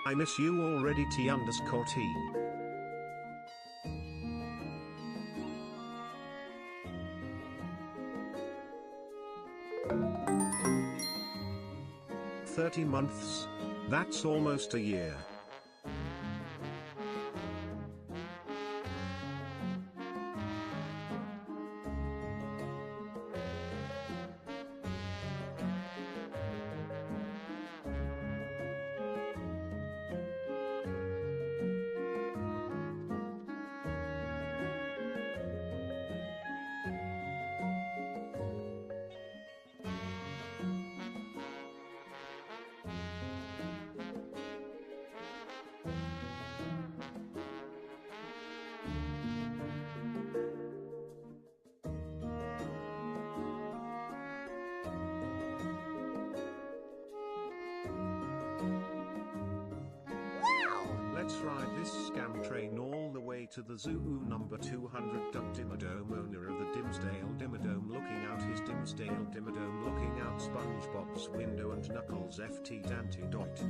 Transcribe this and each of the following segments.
I miss you already T_T. "30 months? That's almost a year." Let's ride this scam train all the way to the zoo. Number 200 Duck Dimmadome, owner of the Dimsdale Dimmadome, looking out his Dimsdale Dimmadome, looking out SpongeBob's window, and Knuckles FT Dante Doit.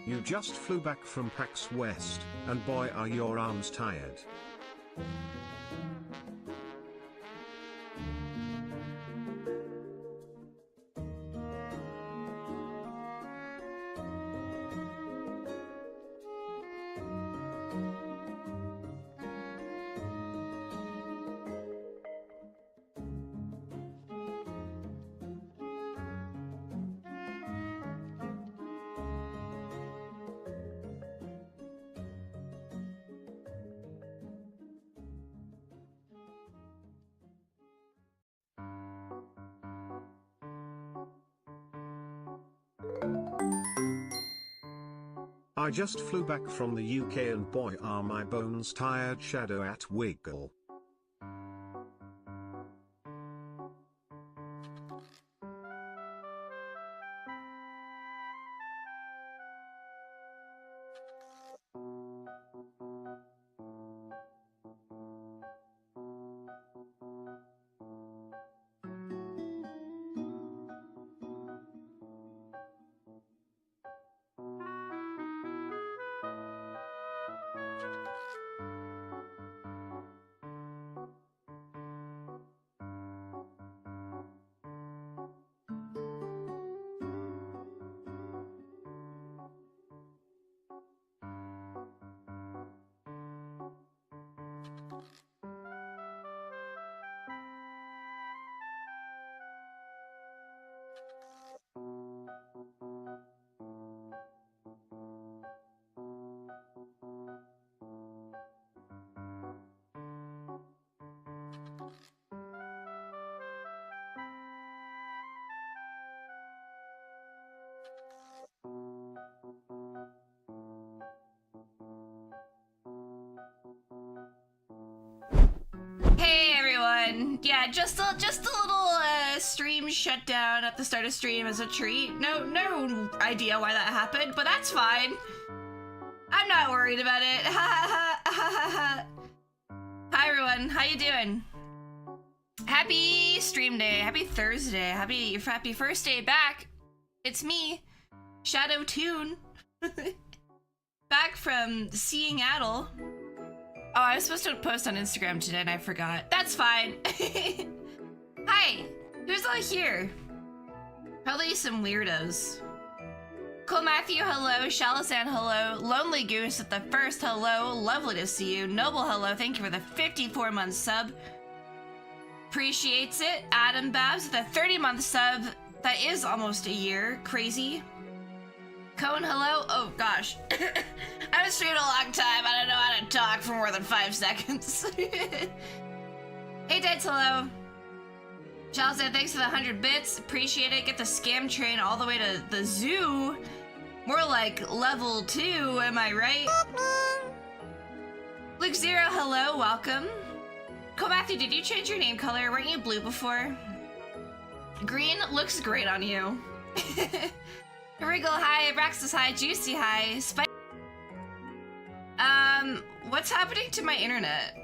You just flew back from PAX West, and boy are your arms tired. I just flew back from the UK and boy are my bones tired. Shadow at Wiggle. Hey everyone! Yeah, just a little stream shutdown at the start of stream as a treat. No idea why that happened, but that's fine. I'm not worried about it. Hi everyone, how you doing? Happy stream day, happy Thursday, happy first day back. It's me, Shadow Toon, back from Seeing Adel. Oh, I was supposed to post on Instagram today and I forgot. That's fine. Hi, who's all here? Probably some weirdos. Cool Matthew, hello. Shalasan, hello. Lonely Goose at the first, hello. Lovely to see you. Noble, hello. Thank you for the 54-month sub. Appreciates it. Adam Babs with a 30-month sub. That is almost a year. Crazy. Cohen, hello. Oh, gosh. I was streaming a long time. I don't know how to talk for more than 5 seconds. Hey, Deads, hello. Charles said, thanks for the 100 bits. Appreciate it. Get the scam train all the way to the zoo. More like level 2, am I right? Luke Zero, hello. Welcome. Cool Matthew, did you change your name color? Weren't you blue before? Green looks great on you. Wriggle, hi. Braxis, hi. Juicy, hi. Spike. What's happening to my internet?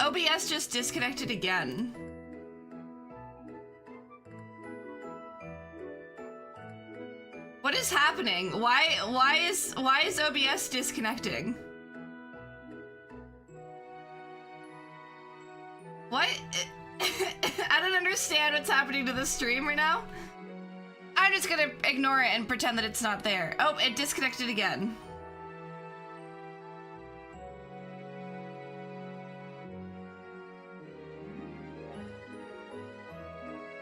OBS just disconnected again. What is happening? Why is OBS disconnecting? What? I don't understand what's happening to the stream right now. I'm just gonna ignore it and pretend that it's not there. Oh, it disconnected again.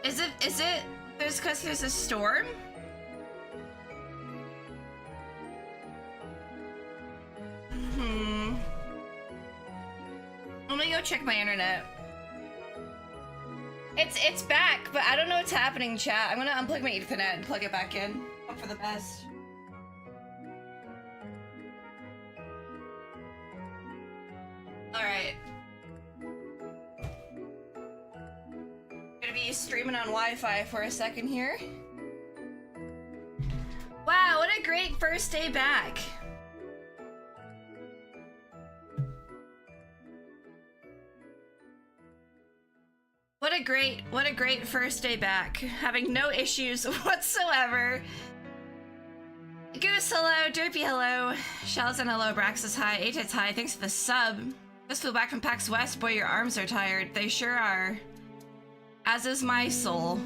Is it because there's a storm? Let me go check my internet. It's back, but I don't know what's happening, chat. I'm gonna unplug my Ethernet and plug it back in. Hope for the best. Alright. Gonna be streaming on Wi-Fi for a second here. Wow, what a great first day back. What a great first day back. Having no issues whatsoever. Goose, hello. Derpy, hello. Shells and hello. Braxis, hi. Atits, hi. Thanks for the sub. Just flew back from PAX West. Boy, your arms are tired. They sure are. As is my soul.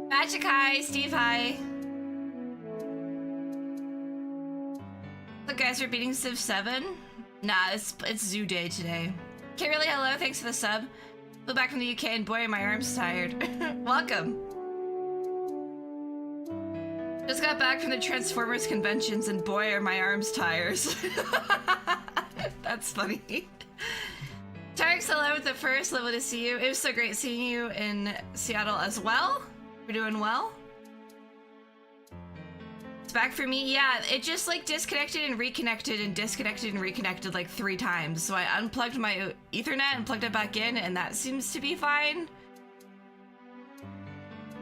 Magic, hi. Steve, hi. Look, guys, we're beating Civ 7. Nah, it's Zoo Day today. Kimberly, hello. Thanks for the sub. Flew back from the UK and boy, my arm's tired. Welcome. Just got back from the Transformers conventions and boy, are my arms tired. That's funny. Tarek, hello with the first. Lovely to see you. It was so great seeing you in Seattle as well. We're doing well. It's back for me. Yeah, it just like disconnected and reconnected and disconnected and reconnected like 3 times. So I unplugged my Ethernet and plugged it back in, and that seems to be fine.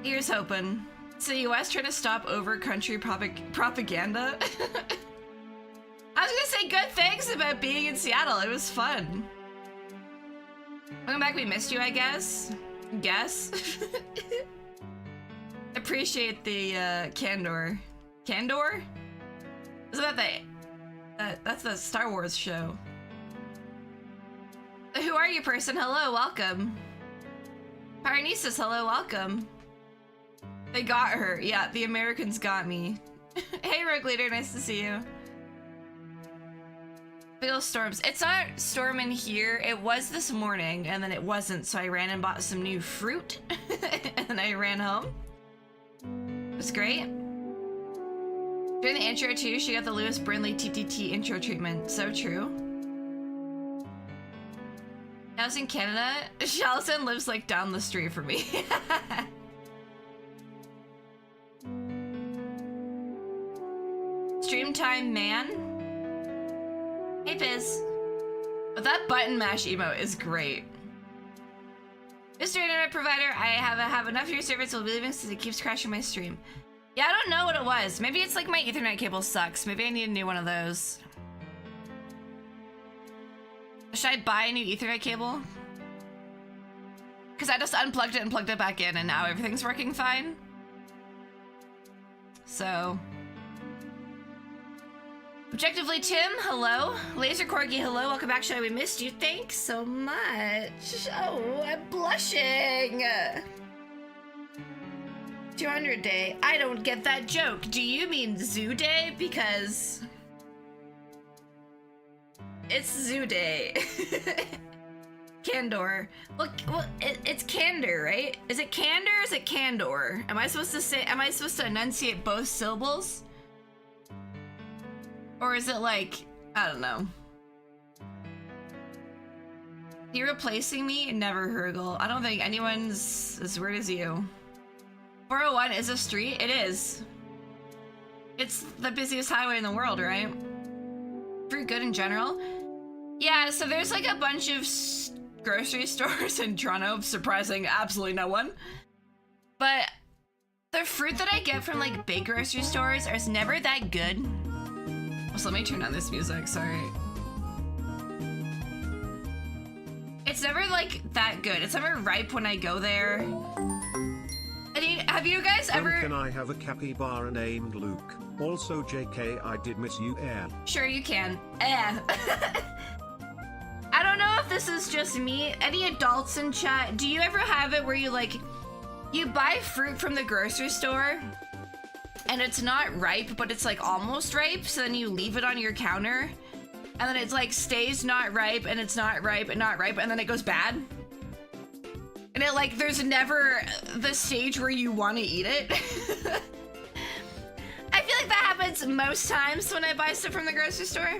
Here's hoping. So the US trying to stop over-country propaganda? I was gonna say good things about being in Seattle. It was fun. Welcome back. We missed you, I guess. Appreciate the candor. Candor? Isn't that that's the Star Wars show. Who are you, person? Hello, welcome. Pyrenesis, hello, welcome. They got her. Yeah, the Americans got me. Hey, Rogue Leader, nice to see you. Big ol' storms. It's not storming here. It was this morning, and then it wasn't, so I ran and bought some new fruit, and then I ran home. It was great. During the intro, too, she got the Lewis Burnley TTT intro treatment. So true. I was in Canada. Shalison lives, like, down the street from me. Stream time, man. Hey, Biz. But that button mash emote is great. Mr. Internet Provider, I have enough of your service. Will be leaving since it keeps crashing my stream. Yeah, I don't know what it was. Maybe it's like my Ethernet cable sucks. Maybe I need a new one of those. Should I buy a new Ethernet cable? Because I just unplugged it and plugged it back in, and now everything's working fine. So... Objectively Tim, hello. Laser Corgi, hello. Welcome back, show. We missed you. Thanks so much. Oh, I'm blushing. 200 day. I don't get that joke. Do you mean Zoo Day? Because it's Zoo Day. Candor. Well, it's candor, right? Is it candor or is it candor? Am I supposed to enunciate both syllables? Or is it like, I don't know. You replacing me? Never, Hergel. I don't think anyone's as weird as you. 401 is a street? It is. It's the busiest highway in the world, right? Pretty good in general. Yeah, so there's like a bunch of grocery stores in Toronto, surprising absolutely no one. But the fruit that I get from like big grocery stores is never that good. So let me turn on this music, sorry. It's never like that good. It's never ripe when I go there. I mean, have you guys ever... Can I have a capybara named Luke? Also, JK, I did miss you, Air. Sure, you can. I don't know if this is just me. Any adults in chat, do you ever have it where you like, you buy fruit from the grocery store and it's not ripe, but it's like almost ripe, so then you leave it on your counter and then it's like stays not ripe and it's not ripe and not ripe and then it goes bad? And it like, there's never the stage where you want to eat it. I feel like that happens most times when I buy stuff from the grocery store.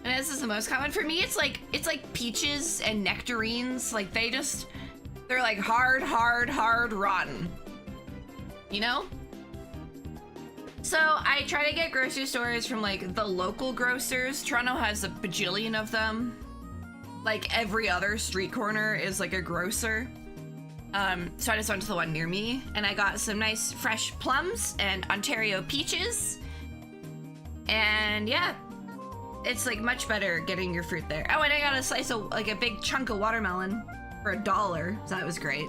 And this is the most common. For me, it's like peaches and nectarines. Like they're like hard, rotten. You know? So I try to get grocery stores from like the local grocers. Toronto has a bajillion of them. Like every other street corner is like a grocer. So I just went to the one near me and I got some nice fresh plums and Ontario peaches. And yeah, it's like much better getting your fruit there. Oh, and I got a slice of like a big chunk of watermelon for $1. So that was great.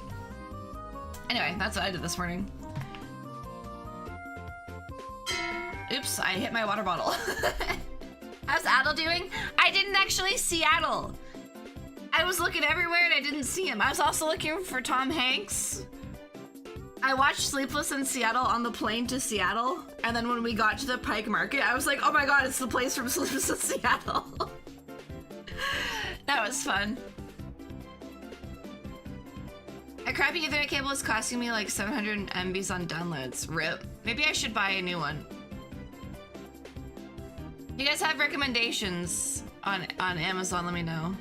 Anyway, that's what I did this morning. Oops, I hit my water bottle. How's Adel doing? I didn't actually see Adel. I was looking everywhere and I didn't see him. I was also looking for Tom Hanks. I watched Sleepless in Seattle on the plane to Seattle, and then when we got to the Pike Market, I was like, oh my god, it's the place from Sleepless in Seattle. That was fun. A crappy Ethernet cable is costing me like 700 MBs on downloads. RIP. Maybe I should buy a new one. You guys have recommendations on Amazon, let me know.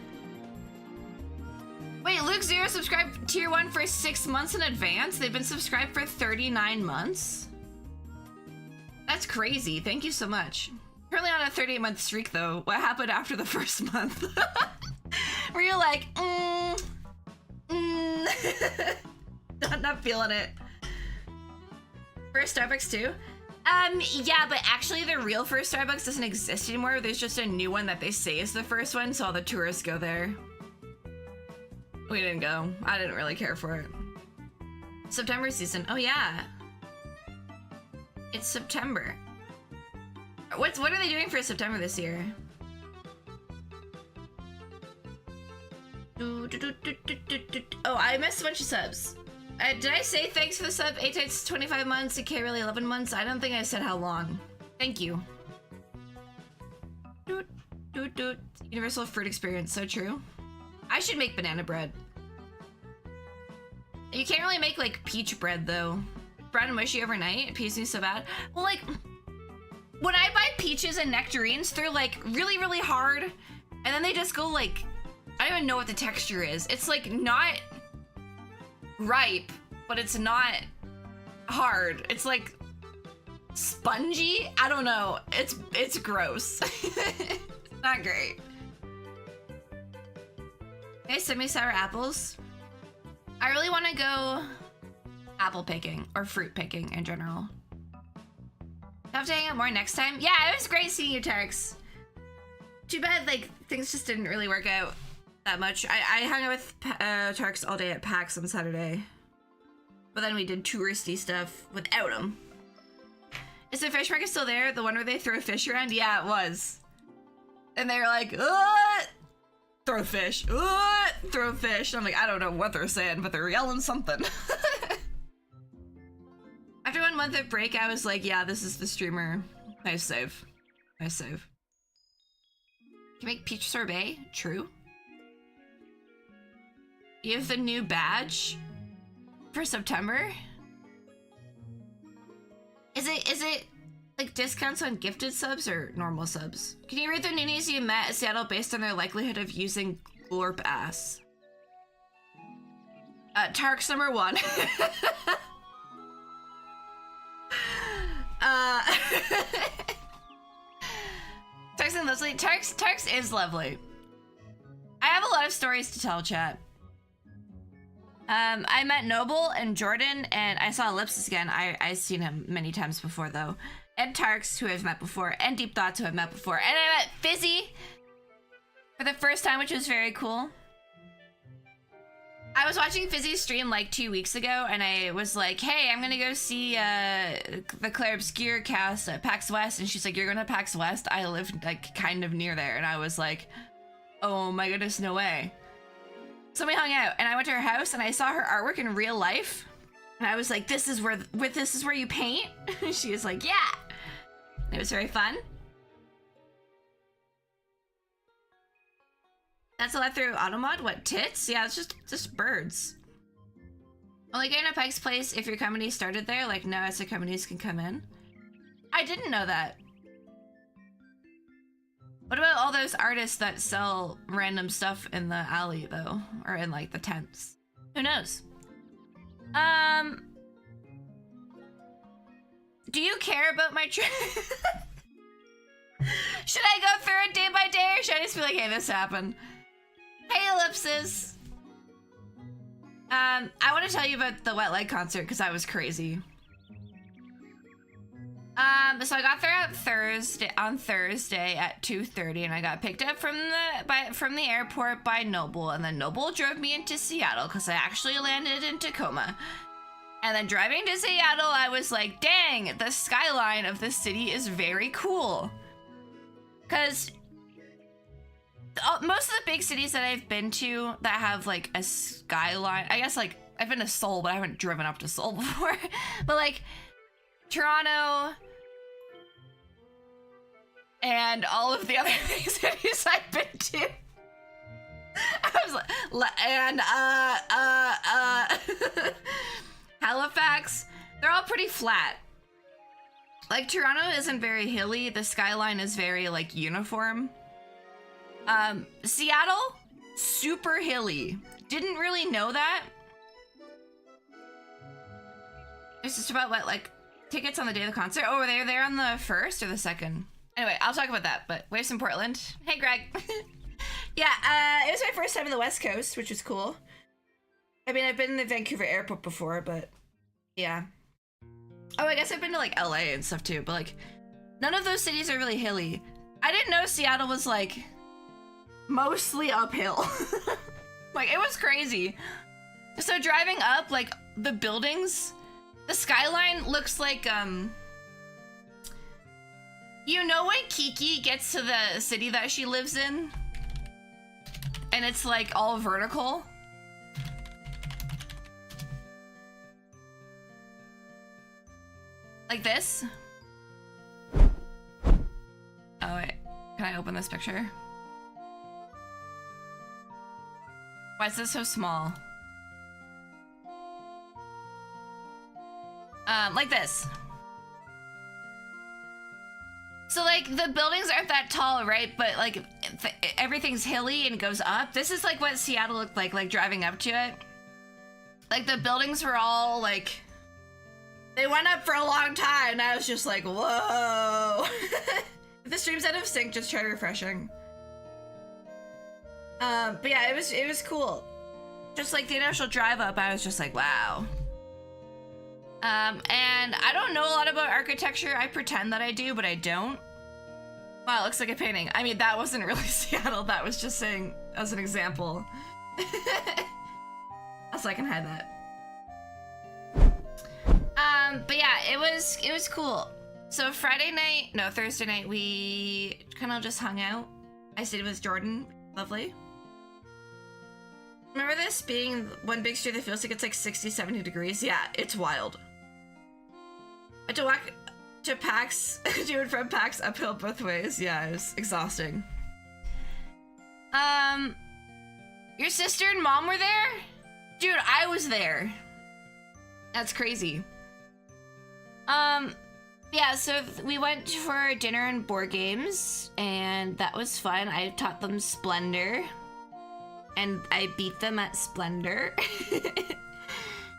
Wait, Luke Zero subscribed tier 1 for 6 months in advance? They've been subscribed for 39 months? That's crazy. Thank you so much. Currently on a 38-month streak though. What happened after the first month? Were you like, not feeling it. First Starbucks too? Yeah, but actually the real first Starbucks doesn't exist anymore. There's just a new one that they say is the first one, so all the tourists go there. We didn't go. I didn't really care for it. September season. Oh yeah. It's September. What are they doing for September this year? Oh, I missed a bunch of subs. Did I say thanks for the sub? 8 times 25 months, okay, really 11 months? I don't think I said how long. Thank you. Universal fruit experience, so true. I should make banana bread. You can't really make like peach bread though. Brown and mushy overnight, it pees me so bad. Well, like, when I buy peaches and nectarines, they're like really hard. And then they just go like, I don't even know what the texture is. It's like not ripe, but it's not hard. It's like spongy. I don't know. It's gross. It's not great. Hey, semi-sour apples. I really want to go apple picking or fruit picking in general. Have to hang out more next time. Yeah, it was great seeing you, Tarks. Too bad like things just didn't really work out that much. I hung out with Tarks all day at PAX on Saturday, but then we did touristy stuff without him. Is the fish market still there? The one where they throw fish around? Yeah, it was. And they were like, throw fish, throw fish. I'm like, I don't know what they're saying, but they're yelling something. month of break, I was like, yeah, this is the streamer. Nice save. Nice save. Can you make peach sorbet? True. You have the new badge for September? Is it like discounts on gifted subs or normal subs? Can you rate the Noonies you met at Seattle based on their likelihood of using Glorp ass? Tark's number 1. Tarks and Leslie. Tarks is lovely. I have a lot of stories to tell, chat. I met Noble and Jordan, and I saw Ellipsis again. I've seen him many times before, though. And Tarks, who I've met before, and Deep Thoughts, who I've met before. And I met Fizzy for the first time, which was very cool. I was watching Fizzy's stream like 2 weeks ago, and I was like, hey, I'm gonna go see the Claire Obscure cast at PAX West. And she's like, you're going to PAX West? I live like kind of near there. And I was like, oh my goodness, no way. So we hung out, and I went to her house, and I saw her artwork in real life. And I was like, this is where you paint? She was like, yeah. It was very fun. That's a lot through Automod? What, tits? Yeah, it's just birds. Only getting a Pike's Place if your company started there? Like, no, SO companies can come in. I didn't know that. What about all those artists that sell random stuff in the alley, though? Or in, like, the tents? Who knows? Do you care about my trip? Should I go through it day by day, or should I just be like, hey, this happened? Hey, Ellipsis! I want to tell you about the Wet Leg concert, because that was crazy. So I got there on Thursday at 2:30, and I got picked up from the airport by Noble, and then Noble drove me into Seattle because I actually landed in Tacoma. And then driving to Seattle, I was like, dang, the skyline of this city is very cool. Because most of the big cities that I've been to that have like a skyline, I guess like I've been to Seoul, but I haven't driven up to Seoul before. But like Toronto and all of the other big cities I've been to, I was like, and Halifax, they're all pretty flat. Like Toronto isn't very hilly. The skyline is very like uniform. Seattle, super hilly. Didn't really know that. It's just about what, like, tickets on the day of the concert. Oh, were they there on the 1st or the 2nd? Anyway, I'll talk about that, but Waves in Portland. Hey, Greg. Yeah, it was my first time in the West Coast, which was cool. I mean, I've been in the Vancouver airport before, but yeah. Oh, I guess I've been to, like, LA and stuff, too, but, like, none of those cities are really hilly. I didn't know Seattle was, like, mostly uphill. Like, it was crazy. So driving up, like, the buildings, the skyline looks like, you know when Kiki gets to the city that she lives in? And it's, like, all vertical? Like this? Oh, wait. Can I open this picture? Why is this so small? Like this. So, like, the buildings aren't that tall, right? But, like, everything's hilly and goes up. This is, like, what Seattle looked like driving up to it. Like, the buildings were all, like... They went up for a long time, and I was just like, whoa. If the stream's out of sync, just try refreshing. But yeah, it was cool. Just like the initial drive up, I was just like, wow. And I don't know a lot about architecture. I pretend that I do, but I don't. Wow, it looks like a painting. I mean, that wasn't really Seattle. That was just saying as an example. Also, I can hide that. But yeah, it was cool. So Thursday night, we kind of just hung out. I stayed with Jordan. Lovely. Remember this being one big street that feels like it's like 60, 70 degrees? Yeah, it's wild. to walk to PAX, to and from PAX uphill both ways. Yeah, it was exhausting. Your sister and mom were there? Dude, I was there. That's crazy. Yeah, so we went for dinner and board games, and that was fun. I taught them Splendor, and I beat them at Splendor.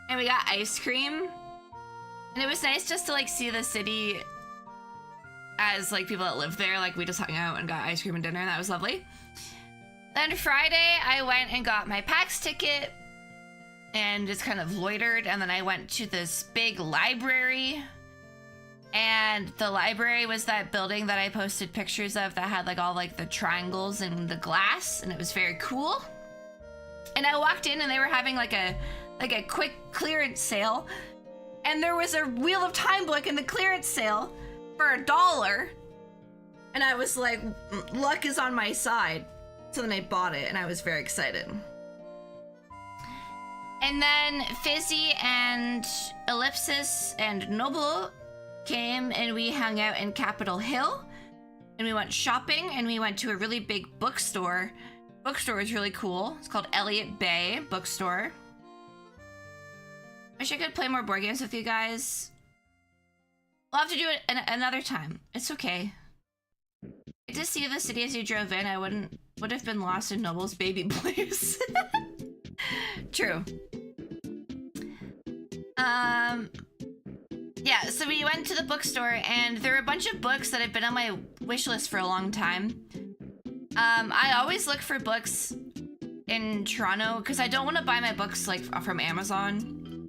And we got ice cream, and it was nice just to like see the city as like people that live there. Like we just hung out and got ice cream and dinner, and that was lovely. Then Friday, I went and got my PAX ticket and just kind of loitered, and then I went to this big library. And the library was that building that I posted pictures of that had like all like the triangles and the glass, and it was very cool. And I walked in and they were having like a quick clearance sale, and there was a Wheel of Time book in the clearance sale for $1. And I was like, luck is on my side. So then I bought it and I was very excited. And then Fizzy and Ellipsis and Noble came and we hung out in Capitol Hill, and we went shopping, and we went to a really big bookstore. Bookstore is really cool. It's called Elliott Bay Bookstore. Wish I could play more board games with you guys. We'll have to do it another time. It's okay. To see the city as you drove in, I would have been lost in Noble's baby blues. True. Yeah, so we went to the bookstore, and there were a bunch of books that have been on my wish list for a long time. I always look for books in Toronto because I don't want to buy my books like from Amazon.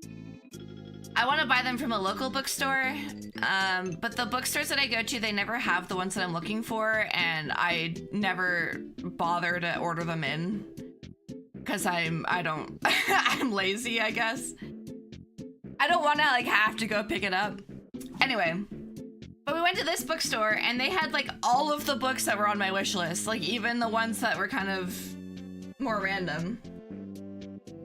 I want to buy them from a local bookstore, but the bookstores that I go to, they never have the ones that I'm looking for, and I never bother to order them in because I'm lazy, I guess. I don't want to like have to go pick it up. Anyway, but we went to this bookstore and they had like all of the books that were on my wish list, like even the ones that were kind of more random,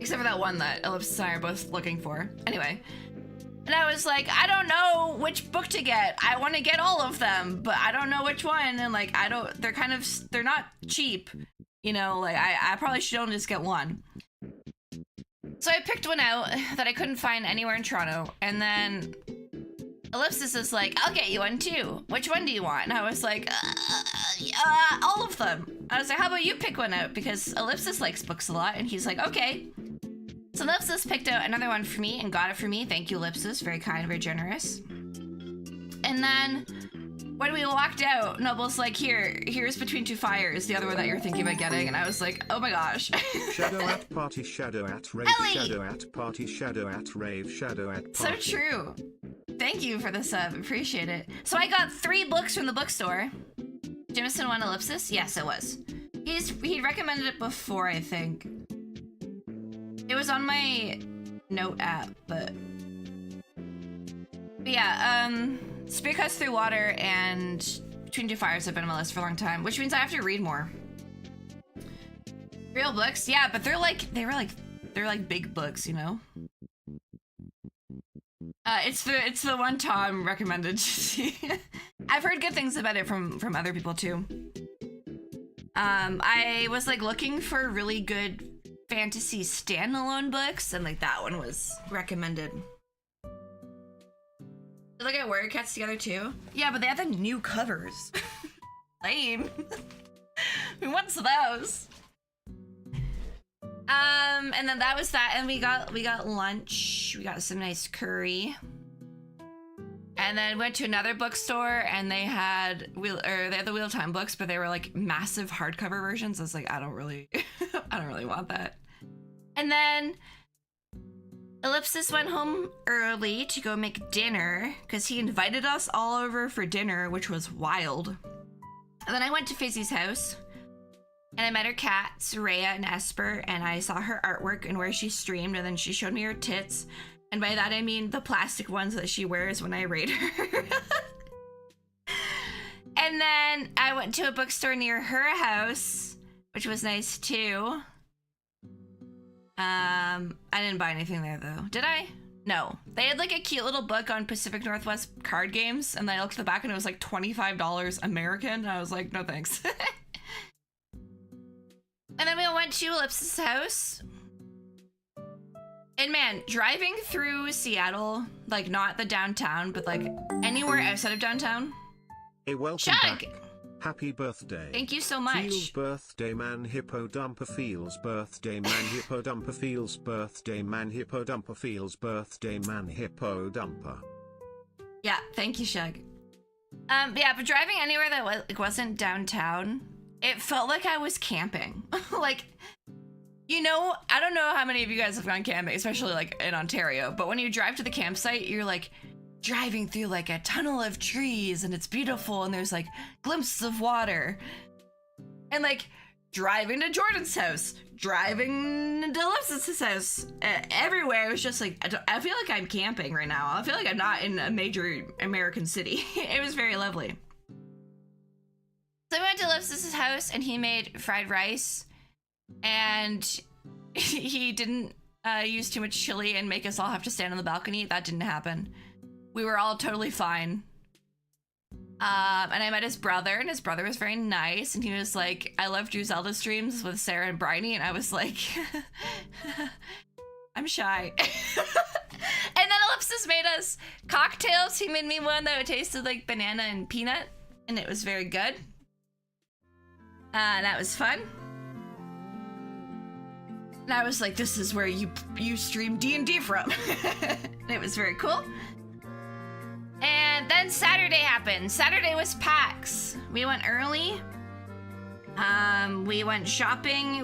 except for that one that Ellipsis and I are both looking for. Anyway, and I was like, I don't know which book to get. I want to get all of them, but I don't know which one. And like, they're not cheap, you know, like I probably should only just get one. So I picked one out that I couldn't find anywhere in Toronto, and then Ellipsis is like, I'll get you one too. Which one do you want? And I was like, all of them. I was like, how about you pick one out? Because Ellipsis likes books a lot, and he's like, okay. So Ellipsis picked out another one for me and got it for me. Thank you, Ellipsis. Very kind, very generous. And then when we walked out, Noble's like, here's Between Two Fires, the other one that you're thinking about getting. And I was like, oh my gosh. Shadow at party, shadow at rave, Ellie! shadow at party, shadow at rave, shadow at party. So true. Thank you for the sub. Appreciate it. So I got 3 books from the bookstore. Jameson one Ellipsis? Yes, it was. He recommended it before, I think. It was on my note app, but yeah, Spear Cuts Through Water and Between Two Fires have been on my list for a long time, which means I have to read more. Real books? Yeah, but they're like big books, you know? It's the one Tom recommended to see. I've heard good things about it from other people too. I was like looking for really good fantasy standalone books, and like that one was recommended. Look at Warrior Cats Together too. Yeah, but they have the new covers. Lame. Who wants those? And then that was that, and we got lunch. We got some nice curry. And then went to another bookstore, and they had the Wheel of Time books, but they were like massive hardcover versions. I was like, I don't really want that. And then Ellipsis went home early to go make dinner because he invited us all over for dinner, which was wild. And then I went to Fizzy's house, and I met her cats, Rhea and Esper, and I saw her artwork and where she streamed, and then she showed me her tits. And by that I mean the plastic ones that she wears when I raid her. And then I went to a bookstore near her house, which was nice too. I didn't buy anything there though. Did I? No. They had like a cute little book on Pacific Northwest card games, and I looked at the back and it was like $25 American, and I was like, no thanks. And then we went to Ellipsis' house. And man, driving through Seattle, like not the downtown, but like anywhere outside of downtown. Hey, welcome Shug! back. Happy birthday. Thank you so much. Feels birthday man hippo dumper feels birthday man hippo dumper feels birthday man hippo dumper feels birthday man hippo dumper. Yeah, thank you, Shug. Yeah, but driving anywhere that wasn't downtown, it felt like I was camping. Like, you know, I don't know how many of you guys have gone camping, especially like in Ontario, but when you drive to the campsite, you're like driving through like a tunnel of trees and it's beautiful and there's like glimpses of water. And like driving to Jordan's house, driving to Ellipsis' house, everywhere. It was just like, I feel like I'm camping right now. I feel like I'm not in a major American city. It was very lovely. So we went to Ellipsis' house and he made fried rice and he didn't use too much chili and make us all have to stand on the balcony. That didn't happen. We were all totally fine. And I met his brother, and his brother was very nice, and he was like, I love Drew Zelda streams with Sarah and Bryony, and I was like, I'm shy. And then Ellipsis made us cocktails. He made me one that tasted like banana and peanut, and it was very good. That was fun. And I was like, this is where you stream D&D from. And it was very cool. And then Saturday happened. Saturday was PAX. We went early. We went shopping.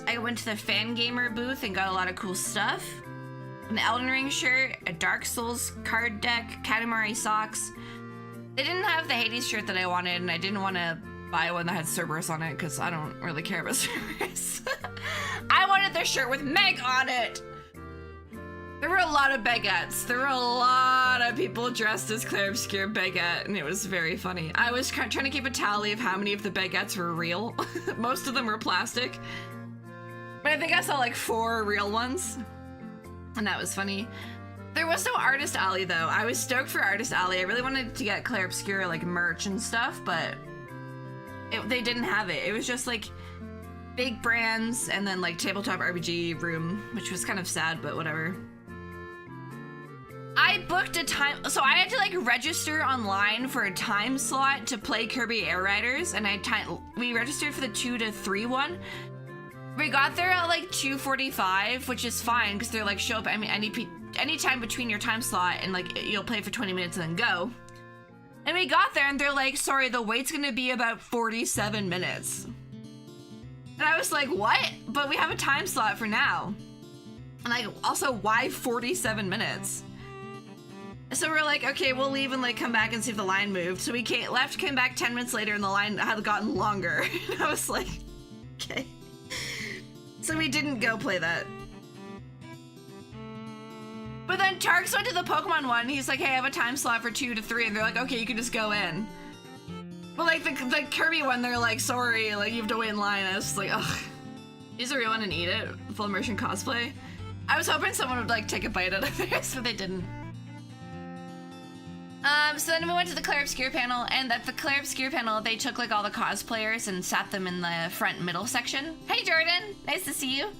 I went to the Fangamer booth and got a lot of cool stuff. An Elden Ring shirt, a Dark Souls card deck, Katamari socks. They didn't have the Hades shirt that I wanted, and I didn't want to buy one that had Cerberus on it because I don't really care about Cerberus. I wanted their shirt with Meg on it. There were a lot of baguettes. There were a lot of people dressed as Claire Obscure Baguette, and it was very funny. I was trying to keep a tally of how many of the baguettes were real. Most of them were plastic. But I think I saw like 4 real ones. And that was funny. There was no Artist Alley, though. I was stoked for Artist Alley. I really wanted to get Claire Obscure, like, merch and stuff, but they didn't have it. It was just, like, big brands and then, like, tabletop RPG room, which was kind of sad, but whatever. I booked a time, so I had to like register online for a time slot to play Kirby Air Riders, and we registered for the 2 to 3 one. We got there at like 2:45, which is fine because they're like show up any time between your time slot and like you'll play for 20 minutes and then go. And we got there and they're like, sorry, the wait's gonna be about 47 minutes. And I was like, what? But we have a time slot for now. And like, also, why 47 minutes? So we're like, okay, we'll leave and like come back and see if the line moved. So we came back 10 minutes later and the line had gotten longer. And I was like, okay. So we didn't go play that. But then Tarks went to the Pokemon one. He's like, hey, I have a time slot for 2 to 3. And they're like, okay, you can just go in. But like the Kirby one, they're like, sorry, like you have to wait in line. I was just like, ugh. Is it real one and eat it? Full immersion cosplay? I was hoping someone would like take a bite out of theirs, but they didn't. So then we went to the Claire Obscure panel, and at the Claire Obscure panel, they took like all the cosplayers and sat them in the front middle section. Hey Jordan, nice to see you.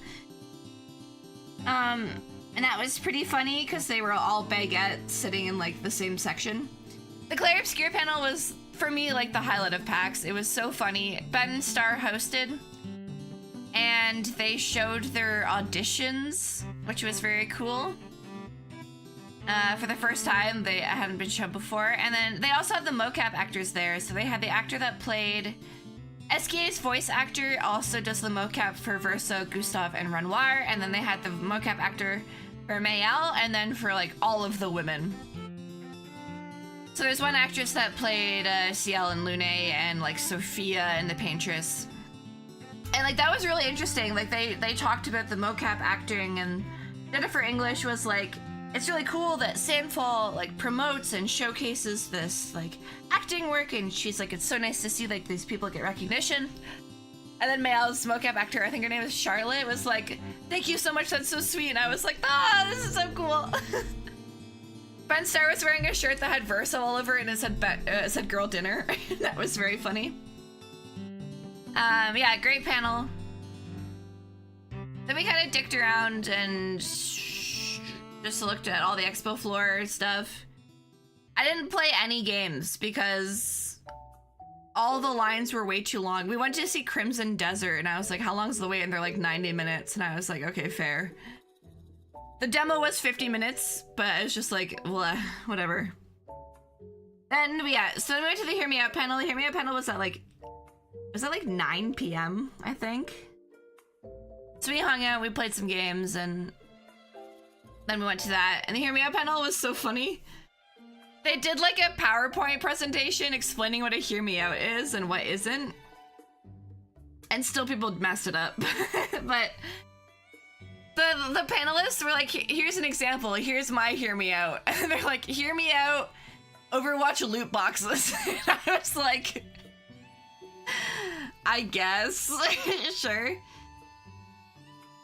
And that was pretty funny because they were all baguettes sitting in like the same section. The Claire Obscure panel was, for me, like the highlight of PAX. It was so funny. Ben Starr hosted, and they showed their auditions, which was very cool. For the first time, they hadn't been shown before. And then they also had the mocap actors there. So they had the actor that played SKA's voice actor also does the mocap for Verso, Gustav, and Renoir. And then they had the mocap actor for Mayel, and then for like all of the women. So there's one actress that played Ciel and Lune and like Sophia and the Paintress. And like that was really interesting. Like they talked about the mocap acting, and Jennifer English was like, it's really cool that Sandfall like promotes and showcases this like acting work, and she's like, it's so nice to see like these people get recognition. And then Mayel's mocap actor, I think her name is Charlotte, was like, thank you so much, that's so sweet. And I was like, this is so cool. Ben Starr was wearing a shirt that had Versa all over it and it said girl dinner. That was very funny. Yeah, great panel. Then we kind of dicked around and just looked at all the expo floor stuff. I didn't play any games because all the lines were way too long. We went to see Crimson Desert and I was like, how long's the wait? And they're like 90 minutes. And I was like, okay, fair. The demo was 50 minutes, but it was just like, blah, whatever. Then, yeah, so we went to the Hear Me Out panel. The Hear Me Out panel was at like 9 p.m., I think? So we hung out, we played some games, and then we went to that. And the Hear Me Out panel was so funny. They did like a PowerPoint presentation explaining what a Hear Me Out is and what isn't. And still people messed it up. But the panelists were like, here's an example, here's my Hear Me Out. And they're like, Hear Me Out, Overwatch loot boxes. And I was like, I guess, sure.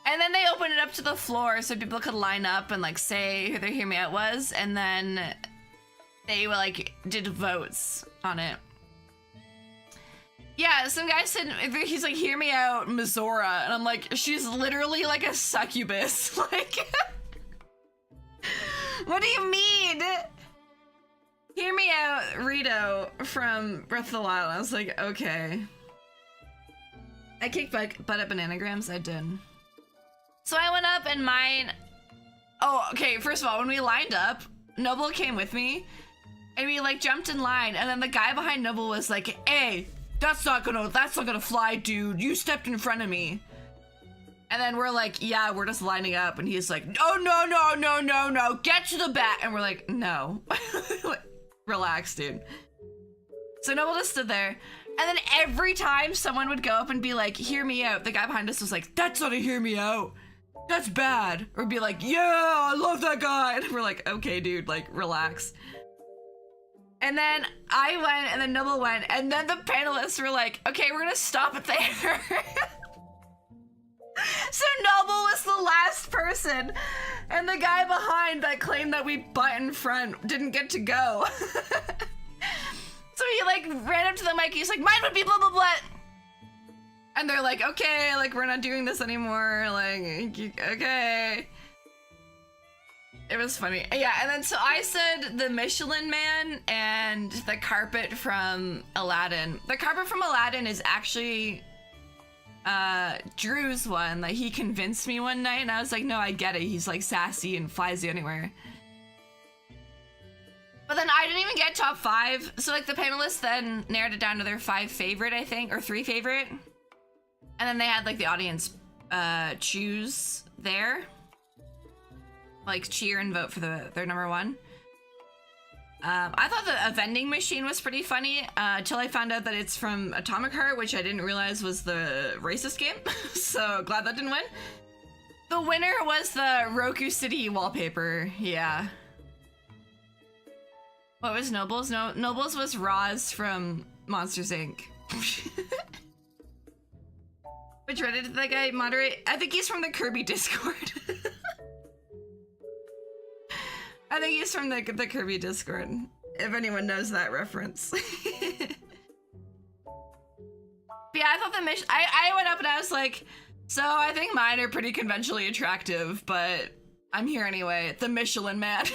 And then they opened it up to the floor so people could line up and like say who their Hear Me Out was, and then they like did votes on it. Yeah, some guy said, he's like, Hear Me Out, Mizora, and I'm like, she's literally like a succubus. Like, what do you mean? Hear Me Out, Rito from Breath of the Wild. I was like, okay. I kicked butt at Bananagrams, I did. So I went up and mine... Oh, okay, first of all, when we lined up, Noble came with me, and we like jumped in line, and then the guy behind Noble was like, hey, that's not gonna fly, dude. You stepped in front of me. And then we're like, yeah, we're just lining up, and he's like, oh, no, get to the back. And we're like, no. Relax, dude. So Noble just stood there. And then every time someone would go up and be like, Hear Me Out, the guy behind us was like, that's not a Hear Me Out. That's bad. Or be like, yeah, I love that guy. And we're like, okay, dude, like, relax. And then I went, and then Noble went, and then the panelists were like, okay, we're gonna stop it there. So Noble was the last person, and the guy behind that claimed that we butt in front didn't get to go. So he like ran up to the mic, he's like, mine would be blah blah blah. And they're like, okay, like we're not doing this anymore, like, okay. It was funny. Yeah, and then so I said the Michelin Man and the carpet from Aladdin. The carpet from Aladdin is actually Drew's one. Like, he convinced me one night, and I was like, no, I get it. He's like sassy and flies you anywhere. But then I didn't even get top 5. So like the panelists then narrowed it down to their 5 favorite, I think, or 3 favorite. And then they had like the audience choose their, like, cheer and vote for their number 1. I thought a vending machine was pretty funny until I found out that it's from Atomic Heart, which I didn't realize was the racist game. So glad that didn't win. The winner was the Roku City wallpaper. Yeah. What was Noble's? No, Noble's was Roz from Monsters Inc. Which Reddit did that guy moderate? I think he's from the Kirby Discord. I think he's from the Kirby Discord, if anyone knows that reference. But yeah, I thought I went up and I was like, so I think mine are pretty conventionally attractive, but I'm here anyway. The Michelin Man.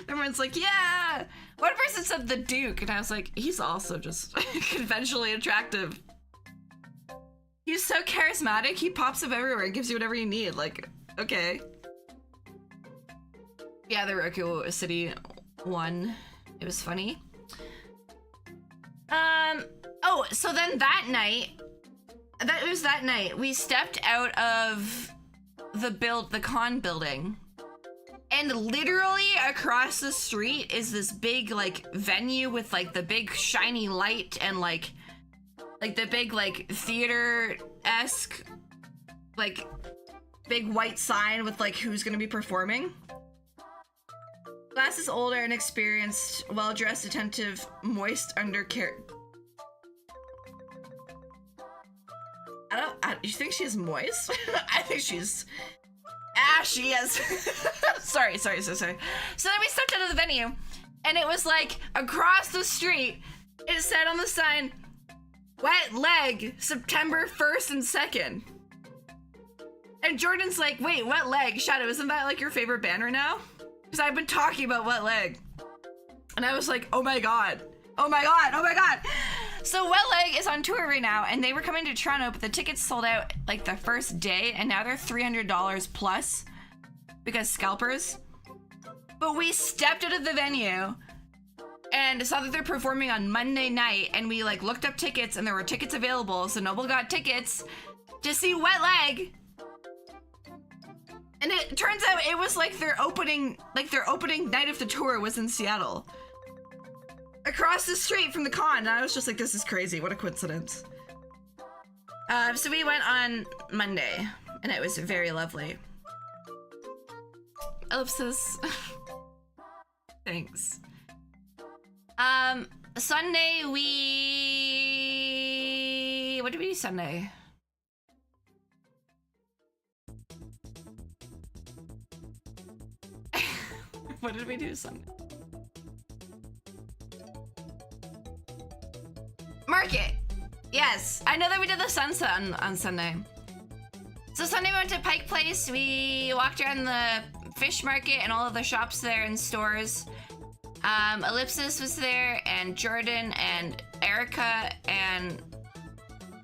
Everyone's like, yeah! One person said the Duke, and I was like, he's also just conventionally attractive. He's so charismatic, he pops up everywhere and gives you whatever you need, like, okay. Yeah, the Roku City one, it was funny. Oh, so then that night, we stepped out of the con building, and literally across the street is this big, like, venue with, like, the big shiny light and, like the big, like, theater-esque, like, big white sign with, like, who's gonna be performing. Glass is older and experienced, well-dressed, attentive, moist undercare. You think she's moist? I think she's Ashy, yes. sorry. So then we stepped out of the venue, and it was like across the street, it said on the sign, Wet Leg, September 1st and 2nd. And Jordan's like, wait, Wet Leg? Shadow, isn't that like your favorite band right now? Because I've been talking about Wet Leg. And I was like, oh my god. So Wet Leg is on tour right now, and they were coming to Toronto, but the tickets sold out like the first day, and now they're $300 plus because scalpers. But we stepped out of the venue and saw that they're performing on Monday night, and we like looked up tickets, and there were tickets available, so Noble got tickets to see Wet Leg. And it turns out it was like their opening night of the tour was in Seattle. Across the street from the con, and I was just like, this is crazy, what a coincidence. So we went on Monday, and it was very lovely. Ellipsis. Thanks. Sunday what did we do Sunday? What did we do Sunday? Market! Yes, I know that we did the sunset on Sunday. So Sunday we went to Pike Place, we walked around the fish market and all of the shops there and stores. Ellipsis was there, and Jordan, and Erica, and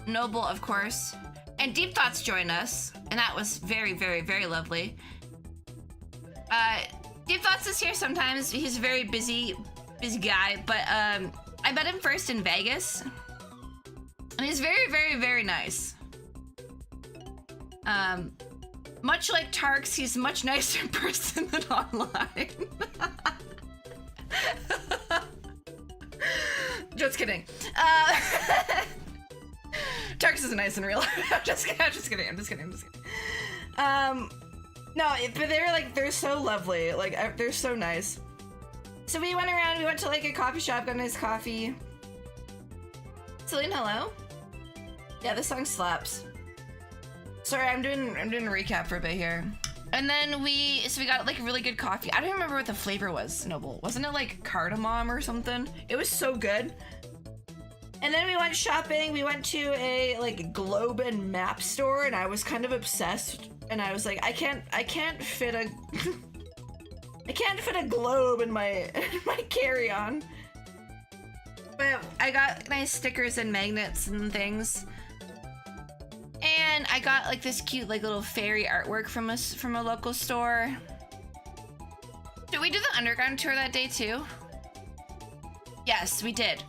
Noble, of course. And Deep Thoughts joined us, and that was very, very, very lovely. Deep Thoughts is here sometimes. He's a very busy guy, but I met him first in Vegas, and he's very, very, very nice. Much like Tarks, he's much nicer in person than online. Just kidding. Tarks is nice in real life. I'm just kidding. No, but they're so lovely. Like, they're so nice. So we went around, we went to like a coffee shop, got a nice coffee. Celine, hello? Yeah, this song slaps. Sorry, I'm doing a recap for a bit here. And then we got like really good coffee. I don't remember what the flavor was, Noble. Wasn't it like cardamom or something? It was so good. And then we went shopping. We went to a like globe and map store, and I was kind of obsessed. And I was like, I can't fit a I can't fit a globe in my carry-on. But I got nice stickers and magnets and things. And I got like this cute like little fairy artwork from a local store. Did we do the underground tour that day too? Yes, we did.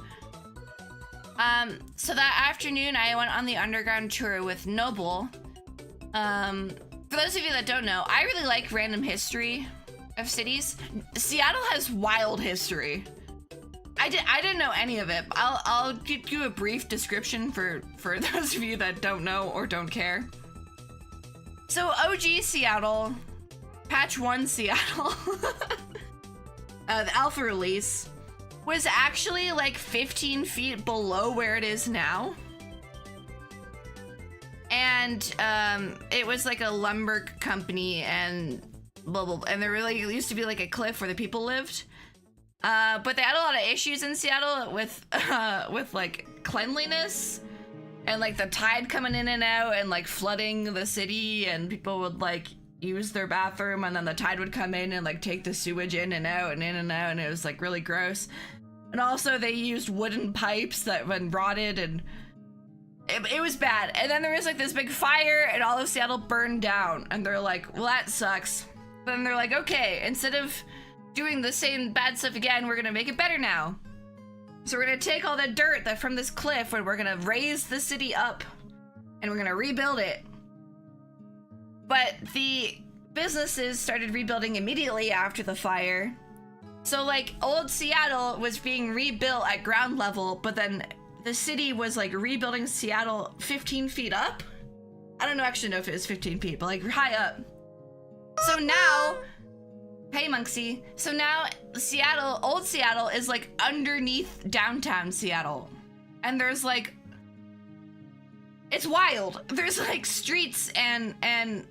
So that afternoon I went on the underground tour with Noble. For those of you that don't know, I really like random history of cities. Seattle has wild history. I didn't know any of it. I'll give you a brief description for those of you that don't know or don't care. So OG Seattle, patch 1 Seattle, the alpha release was actually like 15 feet below where it is now. And it was like a lumber company and blah, blah, blah. And there really used to be like a cliff where the people lived. But they had a lot of issues in Seattle with like cleanliness and like the tide coming in and out and like flooding the city, and people would like use their bathroom and then the tide would come in and like take the sewage in and out and in and out, and it was like really gross. And also they used wooden pipes that when rotted, and it was bad. And then there was like this big fire and all of Seattle burned down, and they're like, well, that sucks. Then they're like, okay, instead of doing the same bad stuff again, we're gonna make it better now. So we're gonna take all the dirt that from this cliff and we're gonna raise the city up and we're gonna rebuild it. But the businesses started rebuilding immediately after the fire. So like old Seattle was being rebuilt at ground level, but then the city was like rebuilding Seattle 15 feet up. I don't actually know if it was 15 feet, but like high up. So now, hey Monksy. So now Seattle, old Seattle is like underneath downtown Seattle. And there's like It's wild. There's like streets and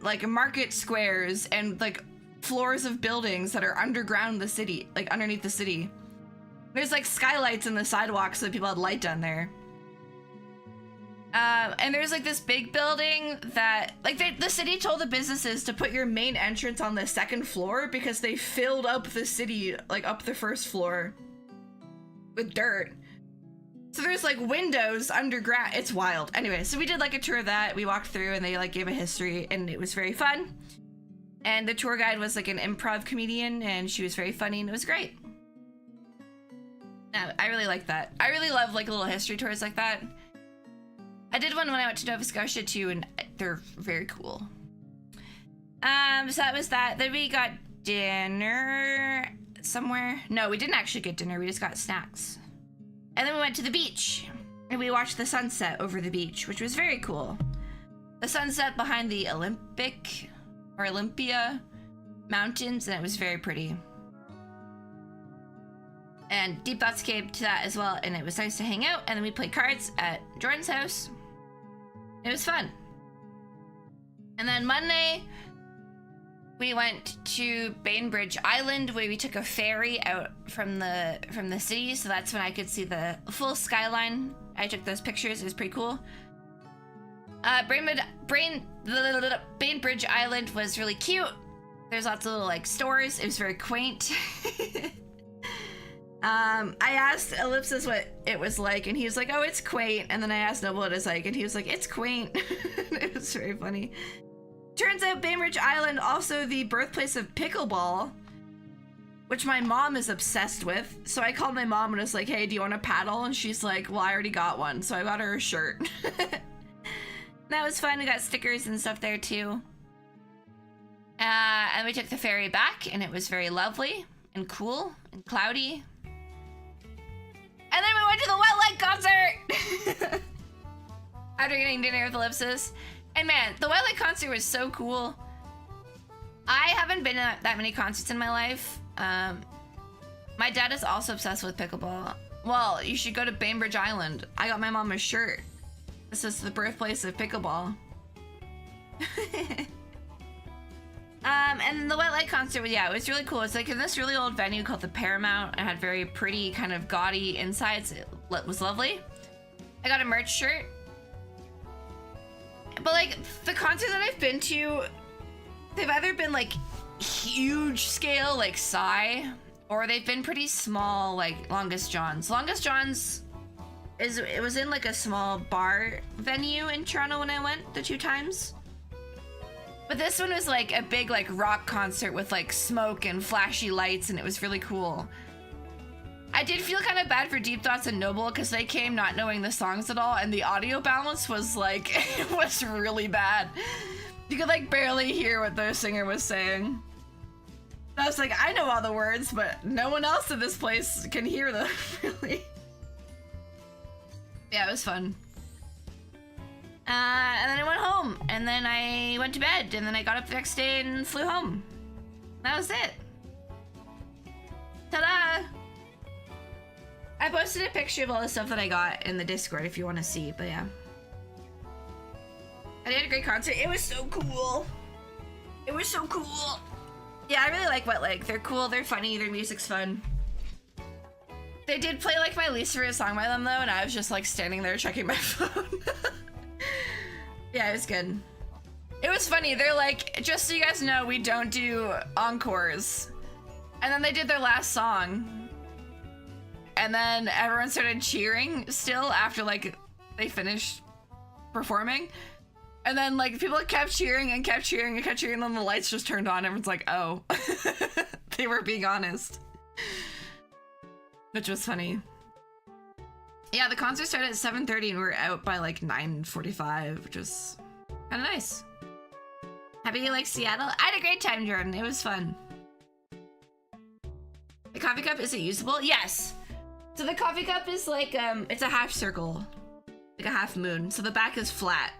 like market squares and like floors of buildings that are underground the city, like underneath the city. There's like skylights in the sidewalks so that people had light down there. And there's like this big building that like the city told the businesses to put your main entrance on the second floor because they filled up the city, like up the first floor with dirt. So there's like windows underground. It's wild. Anyway, so we did like a tour of that. We walked through and they like gave a history and it was very fun. And the tour guide was like an improv comedian and she was very funny and it was great. I really like that. I really love like little history tours like that. I did one when I went to Nova Scotia too, and they're very cool. So that was that. Then we got dinner somewhere. No, we didn't actually get dinner. We just got snacks. And then we went to the beach, and we watched the sunset over the beach, which was very cool. The sunset behind the Olympia mountains, and it was very pretty. And Deep Thoughts came to that as well, and it was nice to hang out. And then we played cards at Jordan's house. It was fun. And then Monday, we went to Bainbridge Island, where we took a ferry out from the city. So that's when I could see the full skyline. I took those pictures. It was pretty cool. Bainbridge Island was really cute. There's lots of little like stores. It was very quaint. I asked Ellipsis what it was like, and he was like, oh, it's quaint. And then I asked Noble what it's like, and he was like, it's quaint. It was very funny. Turns out Bainbridge Island, also the birthplace of pickleball, which my mom is obsessed with. So I called my mom and was like, hey, do you want to paddle? And she's like, well, I already got one. So I got her a shirt. That was fun. We got stickers and stuff there too. And we took the ferry back, and it was very lovely and cool and cloudy. And then we went to the Wet Leg concert! After getting dinner with Ellipsis. And man, the Wet Leg concert was so cool. I haven't been to that many concerts in my life. My dad is also obsessed with pickleball. Well, you should go to Bainbridge Island. I got my mom a shirt. This is the birthplace of pickleball. And the Wet Leg concert, yeah, it was really cool. It's like in this really old venue called the Paramount. It had very pretty, kind of gaudy insides. It was lovely. I got a merch shirt. But like the concerts that I've been to, they've either been like huge scale, like Psy, or they've been pretty small, like Longest John's. Longest John's it was in like a small bar venue in Toronto when I went the 2 times. But this one was like a big like rock concert with like smoke and flashy lights, and it was really cool. I did feel kind of bad for Deep Thoughts and Noble because they came not knowing the songs at all, and the audio balance was like, it was really bad. You could like barely hear what the singer was saying. I was like, I know all the words, but no one else in this place can hear them, really. Yeah, it was fun. And then I went home, and then I went to bed, and then I got up the next day and flew home. That was it. Ta-da! I posted a picture of all the stuff that I got in the Discord if you want to see, but yeah. I did a great concert. It was so cool. It was so cool. Yeah, I really like Wet Leg. They're cool, they're funny, their music's fun. They did play like my least favorite song by them though, and I was just like standing there checking my phone. Yeah, it was good. It was funny. They're like, just so you guys know, we don't do encores. And then they did their last song. And then everyone started cheering still after like they finished performing. And then like people kept cheering and kept cheering and kept cheering, and then the lights just turned on. Everyone's like, oh. They were being honest. Which was funny. Yeah, the concert started at 7:30 and we were out by like 9:45, which was kind of nice. Happy you like Seattle? I had a great time, Jordan. It was fun. The coffee cup, is it usable? Yes. So the coffee cup is like, it's a half circle, like a half moon. So the back is flat.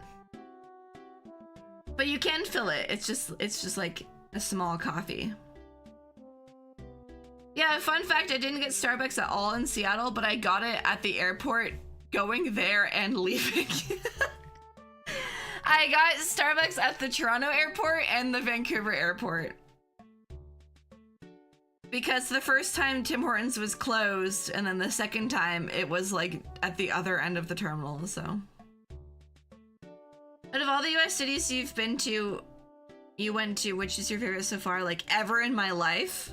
But you can fill it. It's just like a small coffee. Yeah, fun fact, I didn't get Starbucks at all in Seattle, but I got it at the airport going there and leaving. I got Starbucks at the Toronto airport and the Vancouver airport. Because the first time Tim Hortons was closed, and then the second time it was like at the other end of the terminal, so. Out of all the US cities you went to, which is your favorite so far, like ever in my life?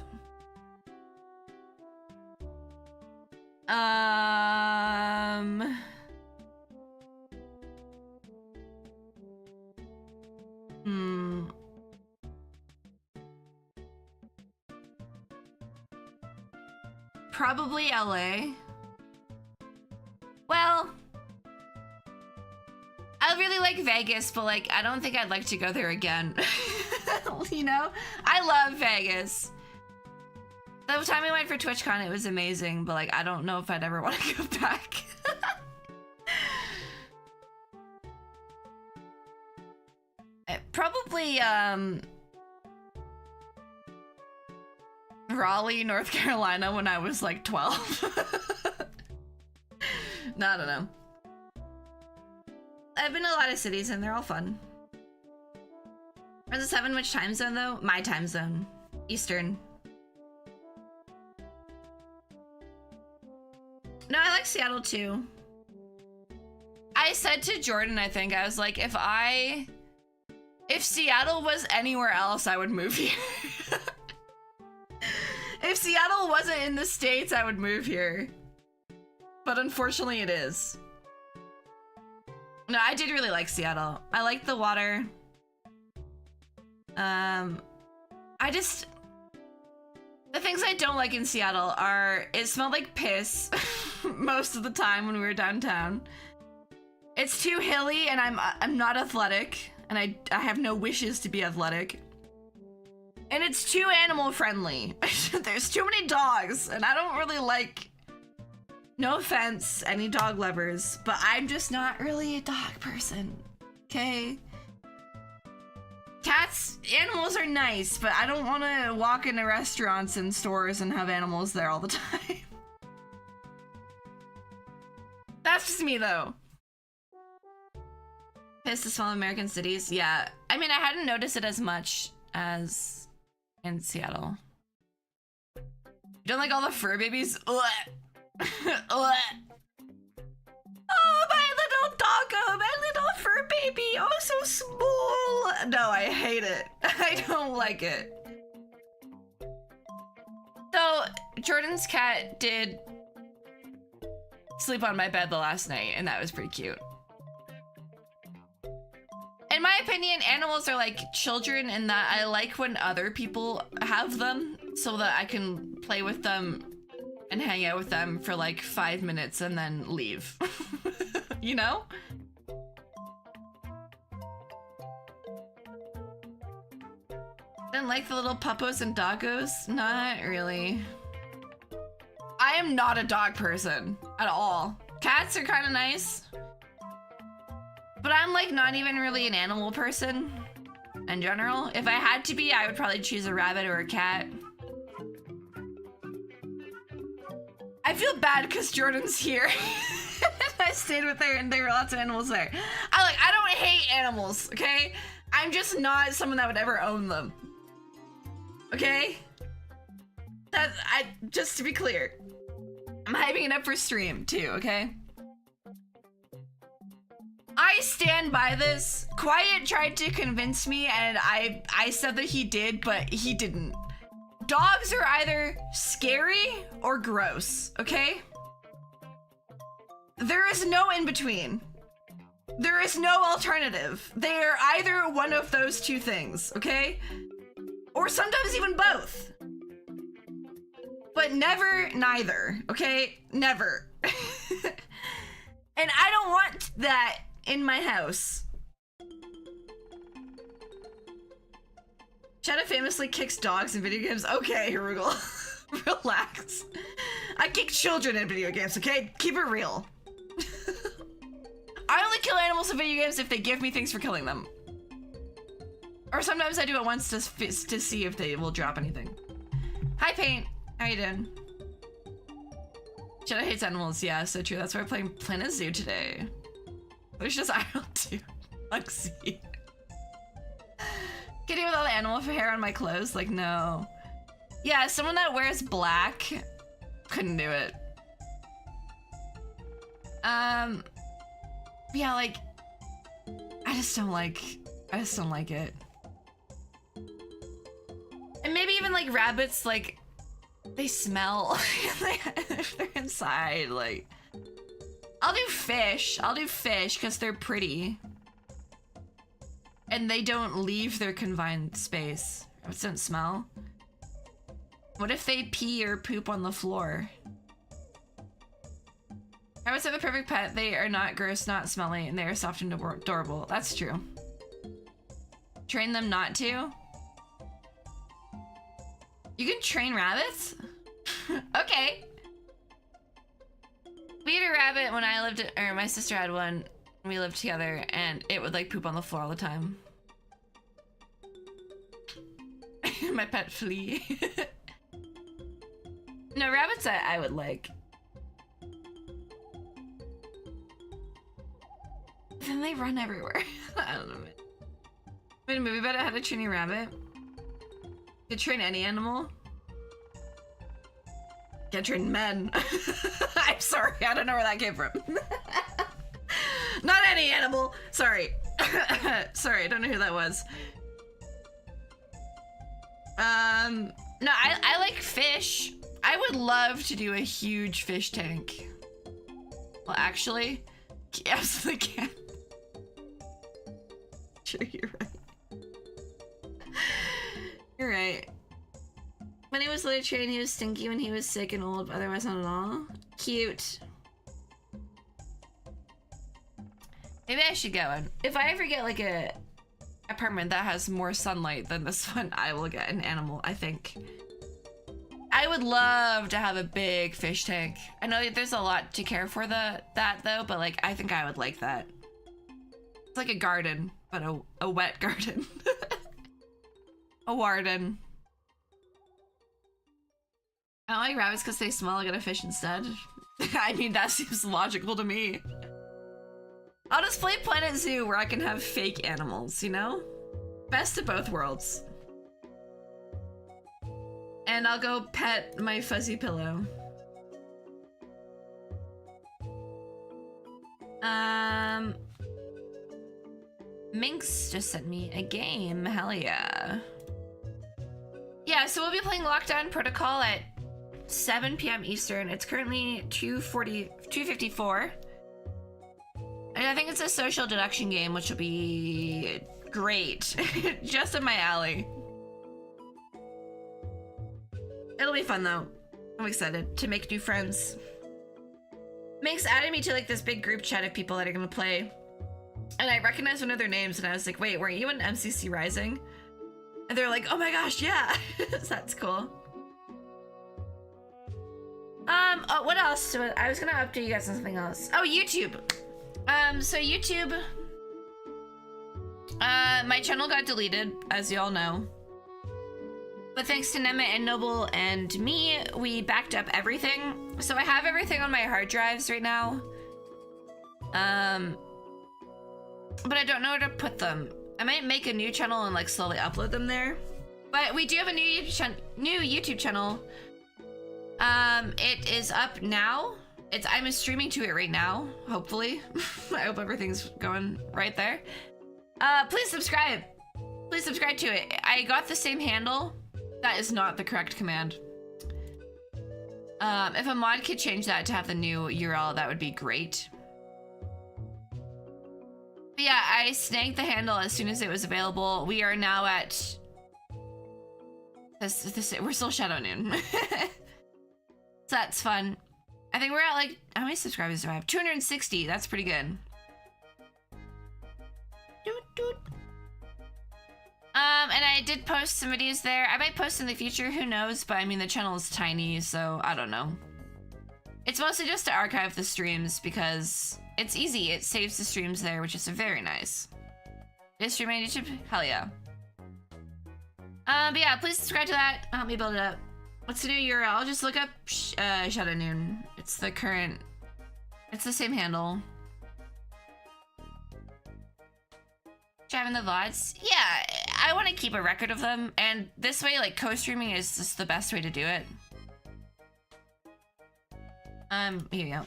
Probably LA. Well, I really like Vegas, but like I don't think I'd like to go there again. You know? I love Vegas. The time we went for TwitchCon, it was amazing, but like I don't know if I'd ever want to go back. Probably Raleigh, North Carolina when I was like 12. No, I don't know. I've been to a lot of cities and they're all fun. Is it 7 which time zone though? My time zone. Eastern. No, I like Seattle too. I said to Jordan, I think, I was like, if Seattle was anywhere else, I would move here. If Seattle wasn't in the States, I would move here. But unfortunately it is. No, I did really like Seattle. I liked the water. The things I don't like in Seattle are, it smelled like piss most of the time when we were downtown. It's too hilly and I'm not athletic and I have no wishes to be athletic. And it's too animal friendly. There's too many dogs and I don't really like, no offense, any dog lovers, but I'm just not really a dog person, okay? Cats, animals are nice, but I don't want to walk into restaurants and stores and have animals there all the time. That's just me though. Pissed to small American cities, yeah. I mean, I hadn't noticed it as much as in Seattle. You don't like all the fur babies? Ugh. Ugh. Oh, my little doggo, my little fur baby, oh so small. No, I hate it. I don't like it. So, Jordan's cat did sleep on my bed the last night, and that was pretty cute. In my opinion, animals are like children in that I like when other people have them so that I can play with them and hang out with them for like 5 minutes and then leave. You know? Didn't like the little puppos and doggos? Not really. I am not a dog person at all. Cats are kind of nice. But I'm like not even really an animal person in general. If I had to be, I would probably choose a rabbit or a cat. I feel bad because Jordan's here. I stayed with her and there were lots of animals there. I don't hate animals, okay? I'm just not someone that would ever own them. Okay? Just to be clear. I'm hyping it up for stream too, okay? I stand by this. Quiet tried to convince me and I said that he did, but he didn't. Dogs are either scary or gross, okay? There is no in between. There is no alternative. They are either one of those two things, okay? Or sometimes even both. But never neither, okay? Never. And I don't want that in my house. Shadow famously kicks dogs in video games. Okay, Rugal. Relax. I kick children in video games, okay? Keep it real. I only kill animals in video games if they give me things for killing them. Or sometimes I do it once to see if they will drop anything. Hi, Paint. How you doing? Shadow hates animals. Yeah, so true. That's why we're playing Planet Zoo today. There's just IRL too. Uxie. Can you with all the animal hair on my clothes? Like, no. Yeah, someone that wears black couldn't do it. Yeah, like, I just don't like it. And maybe even like rabbits, like, they smell if they're inside. Like, I'll do fish because they're pretty. And they don't leave their confined space. Rabbits don't smell. What if they pee or poop on the floor? Rabbits are the perfect pet. They are not gross, not smelly, and they are soft and adorable. That's true. Train them not to? You can train rabbits? Okay. We had a rabbit when I lived, or my sister had one. We lived together, and it would like poop on the floor all the time. My pet flea. No, rabbits I would like. Then they run everywhere. I don't know. Made a movie about it, how to train a rabbit. To train any animal. Can't train men. I'm sorry, I don't know where that came from. Not any animal. Sorry. Sorry, I don't know who that was. No, I like fish. I would love to do a huge fish tank. Well, actually, absolutely can't. Sure, you're right. You're right. When he was little trained, he was stinky when he was sick and old, but otherwise not at all. Cute. Maybe I should go. And if I ever get like a apartment that has more sunlight than this one, I will get an animal, I think. I would love to have a big fish tank. I know there's a lot to care for that though, but like I think I would like that. It's like a garden, but a wet garden. A warden. I don't like rabbits because they smell like a fish instead. I mean, that seems logical to me. I'll just play Planet Zoo where I can have fake animals, you know? Best of both worlds. And I'll go pet my fuzzy pillow. Minx just sent me a game. Hell yeah. Yeah, so we'll be playing Lockdown Protocol at 7 p.m. Eastern. It's currently 2:54. And I think it's a social deduction game, which will be great. Just up my alley. It'll be fun though. I'm excited to make new friends. Minx added me to like this big group chat of people that are gonna play. And I recognized one of their names and I was like, wait, weren't you in MCC Rising? And they're like, oh my gosh, yeah. So that's cool. Oh, what else? I was gonna update you guys on something else. Oh, YouTube. So YouTube, my channel got deleted, as y'all know. But thanks to Nema and Noble and me, we backed up everything. So I have everything on my hard drives right now. But I don't know where to put them. I might make a new channel and like slowly upload them there. But we do have a new YouTube channel. It is up now. I'm streaming to it right now, hopefully. I hope everything's going right there. Please subscribe. Please subscribe to it. I got the same handle. That is not the correct command. If a mod could change that to have the new URL, that would be great. But yeah, I snagged the handle as soon as it was available. We are now at... we're still Shadow Noon. So that's fun. I think we're at like, how many subscribers do I have? 260, that's pretty good. Doot, doot. And I did post some videos there. I might post in the future, who knows? But I mean, the channel is tiny, so I don't know. It's mostly just to archive the streams because it's easy. It saves the streams there, which is very nice. Is stream on YouTube? Hell yeah. But yeah, please subscribe to that. Help me build it up. What's the new URL? I'll just look up Shadow Noon. It's the current. It's the same handle. Driving the VODs? Yeah, I want to keep a record of them, and this way, like, co-streaming is just the best way to do it. Here you go.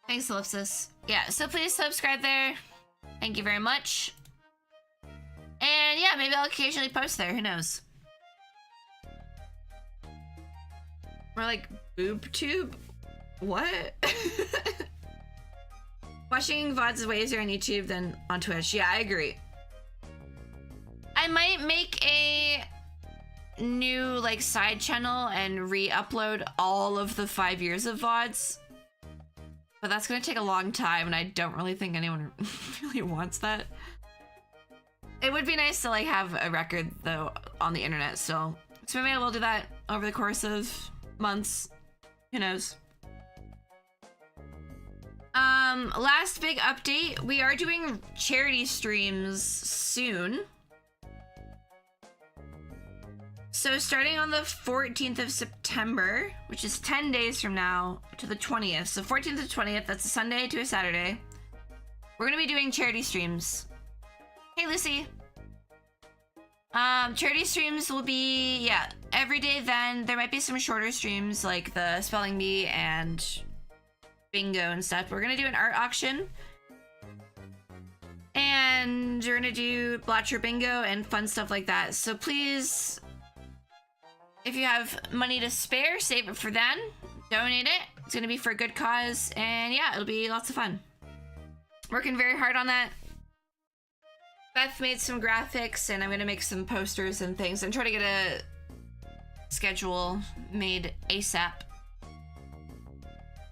Thanks, Ellipsis. Yeah, so please subscribe there. Thank you very much. And yeah, maybe I'll occasionally post there, who knows? We're like, boob tube? What? Watching VODs is way easier on YouTube than on Twitch. Yeah, I agree. I might make a new like side channel and re-upload all of the 5 years of VODs. But that's gonna take a long time and I don't really think anyone really wants that. It would be nice to like have a record though on the internet still. So maybe we'll do that over the course of months. Who knows? Last big update. We are doing charity streams soon. So starting on the 14th of September, which is 10 days from now, to the 20th. So 14th to 20th, that's a Sunday to a Saturday. We're gonna be doing charity streams. Hey, Lucy. Charity streams will be, yeah, every day then. There might be some shorter streams like the Spelling Bee and bingo and stuff. We're gonna do an art auction. And we're gonna do Blatcher bingo and fun stuff like that. So please, if you have money to spare, save it for then. Donate it. It's gonna be for a good cause. And yeah, it'll be lots of fun. Working very hard on that. Beth made some graphics and I'm gonna make some posters and things and try to get a schedule made ASAP.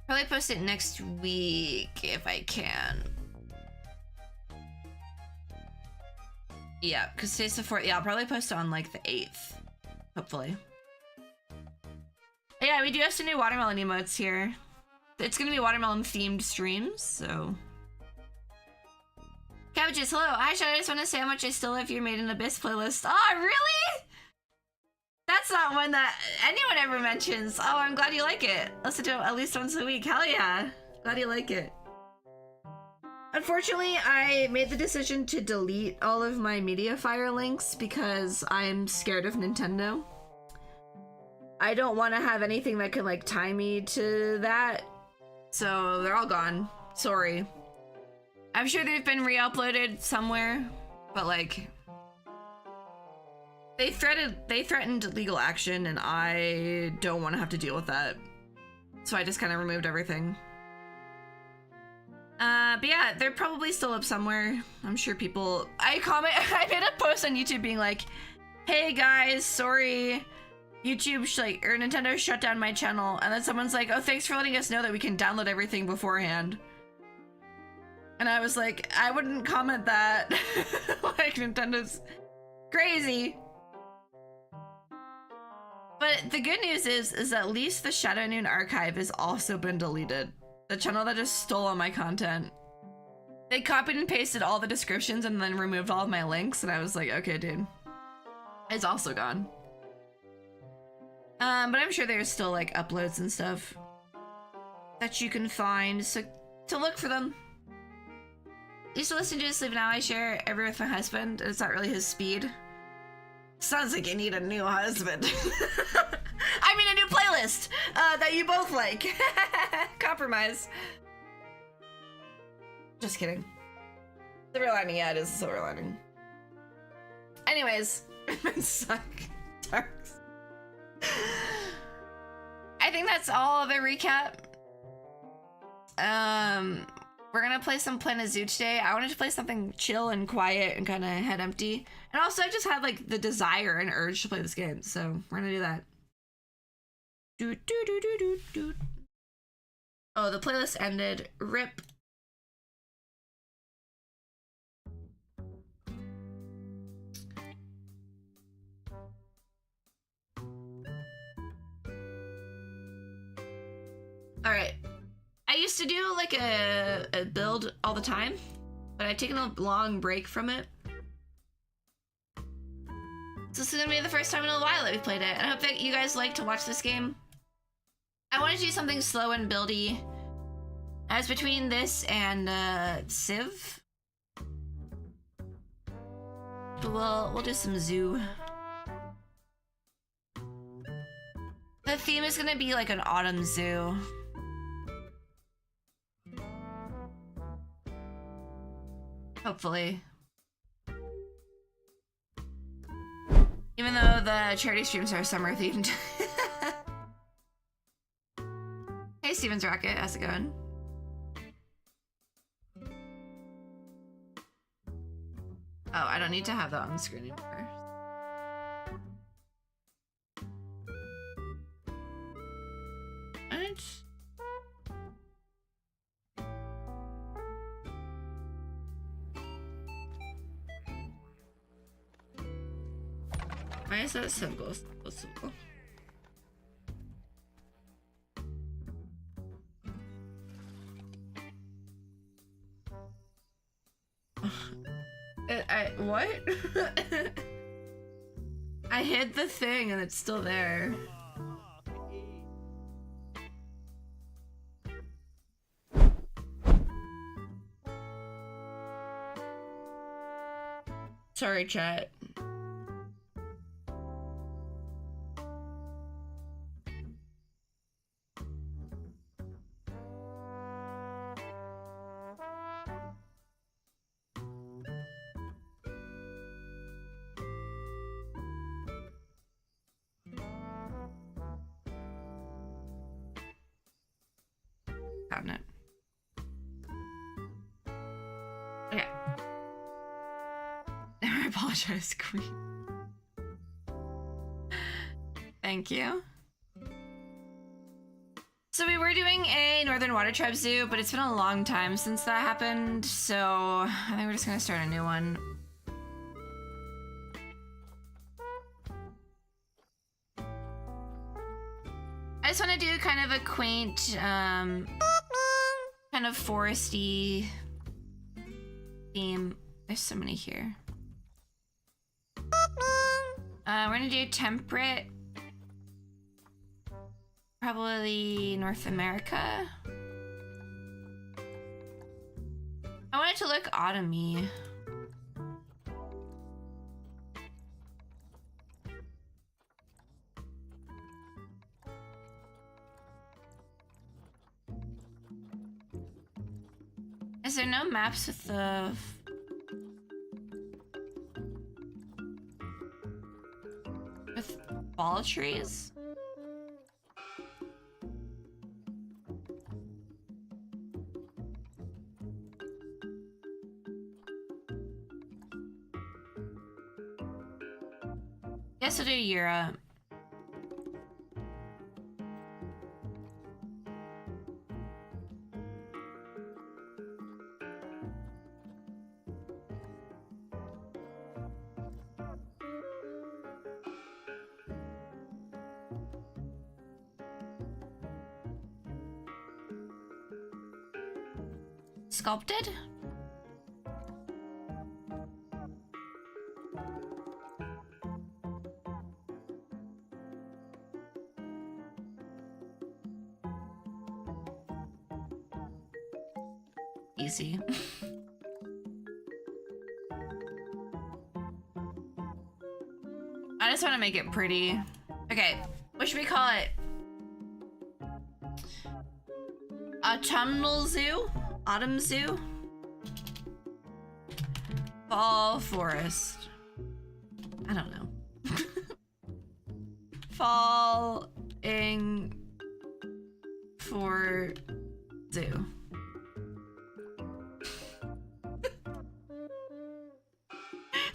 Probably post it next week if I can. Yeah, because today's the 4th. Yeah, I'll probably post it on like the 8th. Hopefully. Yeah, we do have some new watermelon emotes here. It's gonna be watermelon themed streams, so. Cabbages, hello. Hi, Shadow. I just want to say how much I still love your Made in Abyss playlist. Oh, really? That's not one that anyone ever mentions. Oh, I'm glad you like it. Listen to it at least once a week. Hell yeah. Glad you like it. Unfortunately, I made the decision to delete all of my Mediafire links because I'm scared of Nintendo. I don't want to have anything that could like tie me to that. So they're all gone. Sorry. I'm sure they've been re-uploaded somewhere, but like they threatened legal action and I don't want to have to deal with that. So I just kind of removed everything. But yeah, they're probably still up somewhere. I'm sure people, I made a post on YouTube being like, hey guys, sorry, YouTube or Nintendo shut down my channel. And then someone's like, oh, thanks for letting us know that we can download everything beforehand. And I was like, I wouldn't comment that. Like, Nintendo's crazy. But the good news is at least the Shadow Noon archive has also been deleted. The channel that just stole all my content. They copied and pasted all the descriptions and then removed all of my links, and I was like, okay, dude. It's also gone. But I'm sure there's still, like, uploads and stuff that you can find, so to look for them. Used to listen to Sleep Now. I share every with my husband. It's not really his speed. Sounds like you need a new husband. I mean a new playlist that you both like. Compromise. Just kidding. Silver lining, yeah, it is a silver lining. Anyways, suck. Darks. I think that's all of the recap. We're gonna play some Planet Zoo today. I wanted to play something chill and quiet and kind of head empty. And also I just had like the desire and urge to play this game, so we're gonna do that. Oh, the playlist ended. RIP. All right. I used to do like a build all the time, but I've taken a long break from it. So this is gonna be the first time in a while that we played it. And I hope that you guys like to watch this game. I wanted to do something slow and buildy. As between this and Civ. We'll do some zoo. The theme is gonna be like an autumn zoo. Hopefully. Even though the charity streams are summer themed. Hey Steven's Rocket, how's it going? Oh, I don't need to have that on the screen anymore. What? Why is that simple? What? I hid the thing and it's still there. Sorry, chat. Cabinet. Okay. I apologize, Queen. Thank you. So we were doing a Northern Water Tribe Zoo, but it's been a long time since that happened, so I think we're just gonna start a new one. I just want to do kind of a quaint, kind of foresty theme. There's so many here. We're gonna do temperate. Probably North America. I want it to look autumny. Is there no maps with the... with fall trees? Guess we'll do Europe. Sculpted? Easy. I just want to make it pretty. Okay, what should we call it? Autumnal Zoo? Autumn Zoo? Fall Forest. I don't know. Falling for Zoo.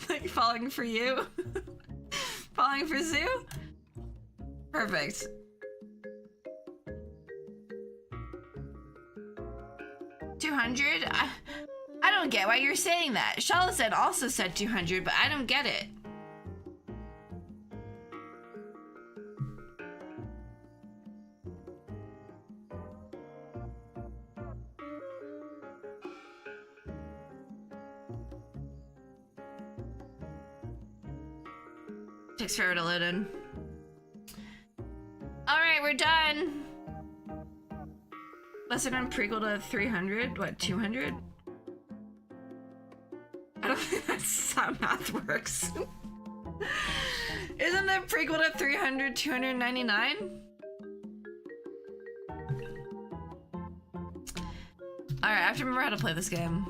Like falling for you? Falling for Zoo? Perfect. $200? I don't get why you're saying that. Shalazed also said 200, but I don't get it. Takes forever to load in. Alright, we're done. Lesson on prequel to 300? What, 200? I don't think that's how math works. Isn't the prequel to 300 299? Alright, I have to remember how to play this game.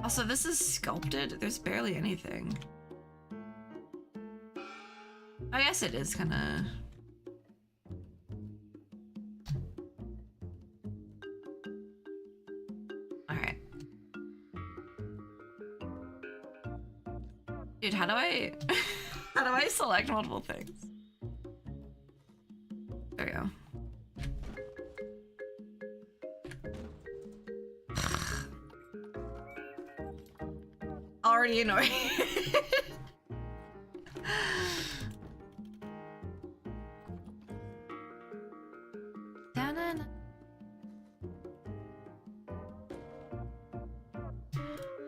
Also, this is sculpted. There's barely anything. I guess it is kind of... Alright. Dude, how do I... how do I select multiple things? There we go. Already annoying.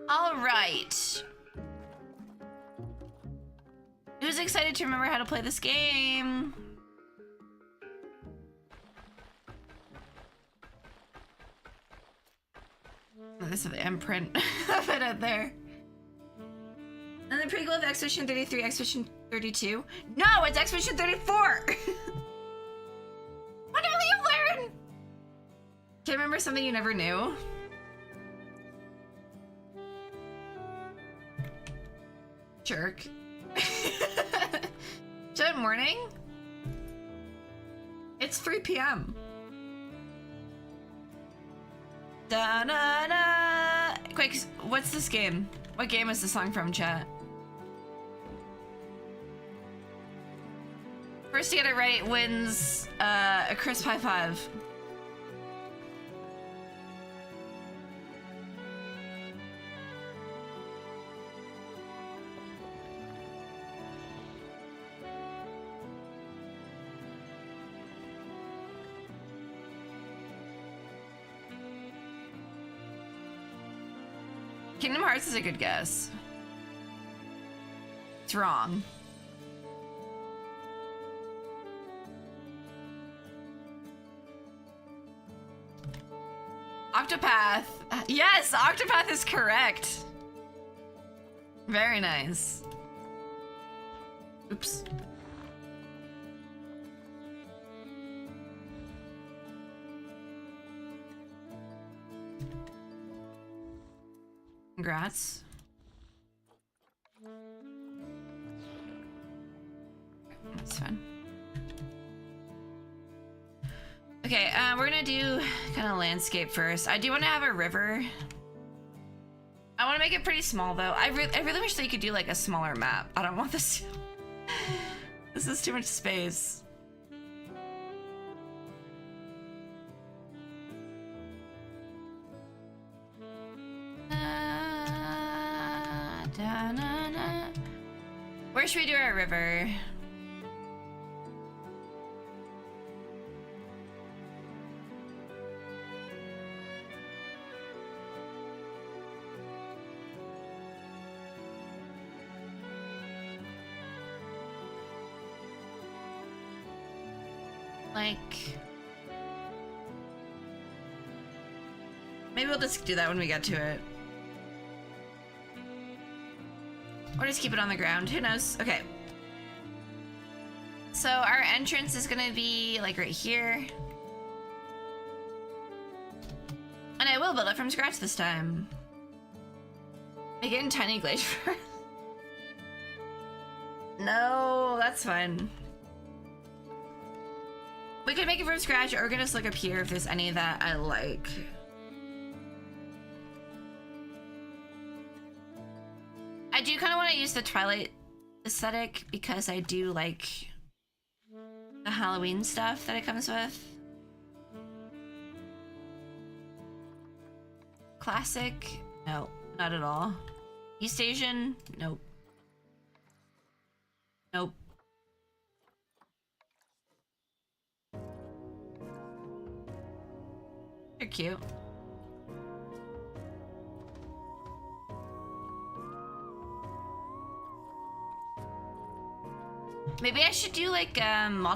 All right. Who's excited to remember how to play this game? This is the imprint of it out there. And the prequel of Expedition 33, Expedition 32? No, it's Expedition 34! What will you learn? Can you remember something you never knew? Jerk. Good morning? It's 3 p.m. Da-na-na! Quick, what's this game? What game is the song from, chat? First to get it right wins a crisp high five. Kingdom Hearts is a good guess. It's wrong. Octopath. Yes, Octopath is correct. Very nice. Oops. Congrats. That's fun. Okay, we're gonna do kind of landscape first. I do want to have a river. I want to make it pretty small though. I really wish they could do like a smaller map. I don't want this. This is too much space. Where should we do our river? Like... maybe we'll just do that when we get to it. Or just keep it on the ground, who knows? Okay. So our entrance is gonna be like right here. And I will build it from scratch this time. Make it in tiny glacier. No, that's fine. We could make it from scratch, or we can just look up here if there's any that I like. I do kind of want to use the Twilight aesthetic because I do like the Halloween stuff that it comes with. Classic? No, not at all. East Asian? Nope. Nope. They're cute. Maybe I should do like multiple